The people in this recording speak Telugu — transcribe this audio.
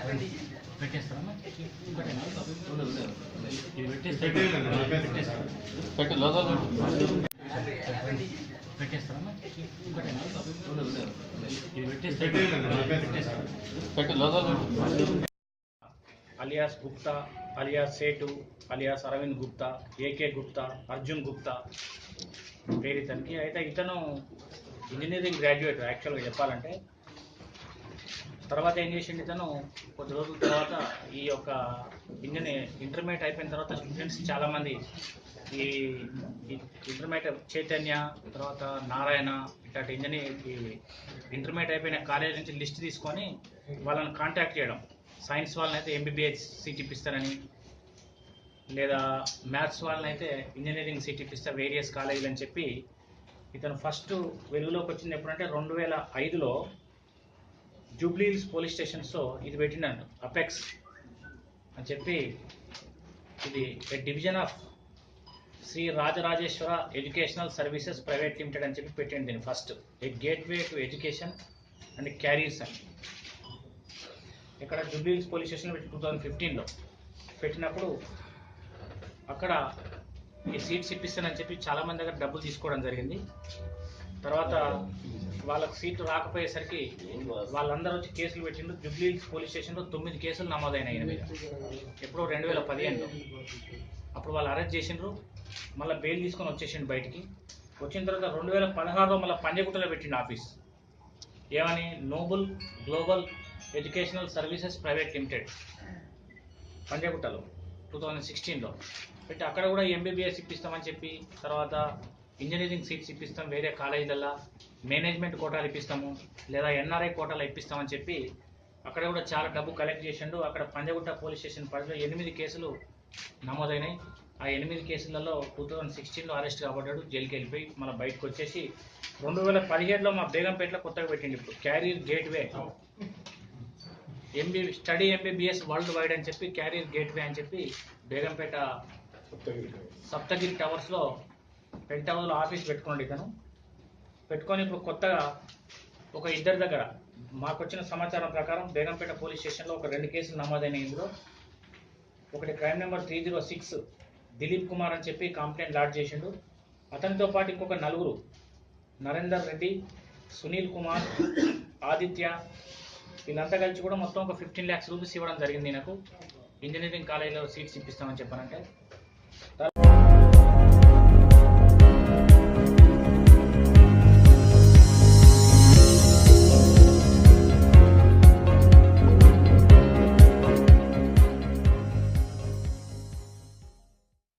పెట్టేస్తారమ్మా అలియాస్ గుప్తా, అలియాస్ సేటు, అలియాస్ అరవింద్ గుప్తా, ఏకే గుప్తా, అర్జున్ గుప్తా పేరు ఇతనికి. అయితే ఇతను ఇంజనీరింగ్ గ్రాడ్యుయేట్ యాక్చువల్గా చెప్పాలంటే. తర్వాత ఏం చేసిండు ఇతను కొద్ది రోజుల తర్వాత ఈ యొక్క ఇంటర్మీడియట్ అయిపోయిన తర్వాత స్టూడెంట్స్ చాలామంది ఈ ఇంటర్మీడియట్ చైతన్య తర్వాత నారాయణ ఇట్లాంటి ఇంటర్మీడియట్ అయిపోయిన కాలేజ్ నుంచి లిస్ట్ తీసుకొని వాళ్ళని కాంటాక్ట్ చేయడం. సైన్స్ వాళ్ళని అయితే ఎంబీబీఎస్ సీట్ ఇప్పిస్తారని, లేదా మ్యాథ్స్ వాళ్ళని అయితే ఇంజనీరింగ్ సీట్ ఇప్పిస్తా వేరియస్ కాలేజీలు అని చెప్పి ఇతను ఫస్ట్ వెలుగులోకి వచ్చింది ఎప్పుడంటే 2005లో జూబ్లీ హిల్స్ పోలీస్ స్టేషన్స్లో ఇది పెట్టిండంట. అపెక్స్ అని చెప్పి ఇది division of Shri Rajarajeshwara educational services private limited అని చెప్పి పెట్టింది దీన్ని first. A gateway to education and careers అని ఇక్కడ జూబ్లీ హిల్స్ పోలీస్ స్టేషన్లో పెట్టి 2015లో పెట్టినప్పుడు అక్కడ ఈ సీట్స్ ఇప్పిస్తానని చెప్పి చాలామంది దగ్గర డబ్బులు తీసుకోవడం జరిగింది. తర్వాత వాళ్ళకి సీట్లు రాకపోయేసరికి వాళ్ళందరూ వచ్చి కేసులు పెట్టిండ్రు. జూబ్లీ హిల్స్ పోలీస్ స్టేషన్లో 9 కేసులు నమోదైనాయి మీద. ఎప్పుడో 2015లో అప్పుడు వాళ్ళు అరెస్ట్ చేసిండ్రు. మళ్ళీ బెయిల్ తీసుకొని వచ్చేసిండు బయటికి. వచ్చిన తర్వాత 2016లో మళ్ళీ పంజగుట్టలో పెట్టిండు ఆఫీస్. ఏమని? Noble global educational services private limited పంజగుట్టలో 2016లో పెట్టి అక్కడ కూడా ఎంబీబీఎస్ ఇప్పిస్తామని చెప్పి, తర్వాత ఇంజనీరింగ్ సీట్స్ ఇప్పిస్తాం వేరే కాలేజీలలో, మేనేజ్మెంట్ కోటాలు ఇప్పిస్తాము లేదా ఎన్ఆర్ఐ కోటాలు ఇప్పిస్తామని చెప్పి అక్కడ కూడా చాలా డబ్బు కలెక్ట్ చేసిండు. అక్కడ పంజగుట్ట పోలీస్ స్టేషన్ పరిధిలో 8 కేసులు నమోదైనాయి. ఆ 8 కేసులలో 2016లో అరెస్ట్ కాబడ్డాడు. జైలుకి వెళ్ళిపోయి మళ్ళీ బయటకు వచ్చేసి 2017లో మా బేగంపేటలో కొత్తగా పెట్టిండు ఇప్పుడు carrier gateway study MBBS world wide అని చెప్పి క్యారియర్ గేట్వే అని చెప్పి బేగంపేట సప్తగిరి టవర్స్లో పెంట్ హౌస్లో ఆఫీస్ పెట్టుకున్నాడు ఇతను. పెట్టుకొని ఇప్పుడు కొత్తగా ఒక ఇద్దరి దగ్గర మాకు వచ్చిన సమాచారం ప్రకారం బేగంపేట పోలీస్ స్టేషన్లో ఒక 2 కేసులు నమోదైన ఇందులో ఒకటి క్రైమ్ నెంబర్ 306 దిలీప్ కుమార్ అని చెప్పి కంప్లైంట్ లాడ్జ్ చేసిండు. అతనితో పాటు ఇంకొక 4 నరేందర్ రెడ్డి, సునీల్ కుమార్, ఆదిత్య వీళ్ళంతా కలిసి కూడా మొత్తం ఒక 15 lakhs రూపీస్ ఇవ్వడం జరిగింది. నాకు ఇంజనీరింగ్ కాలేజీలో సీట్స్ ఇప్పిస్తామని చెప్పానంటే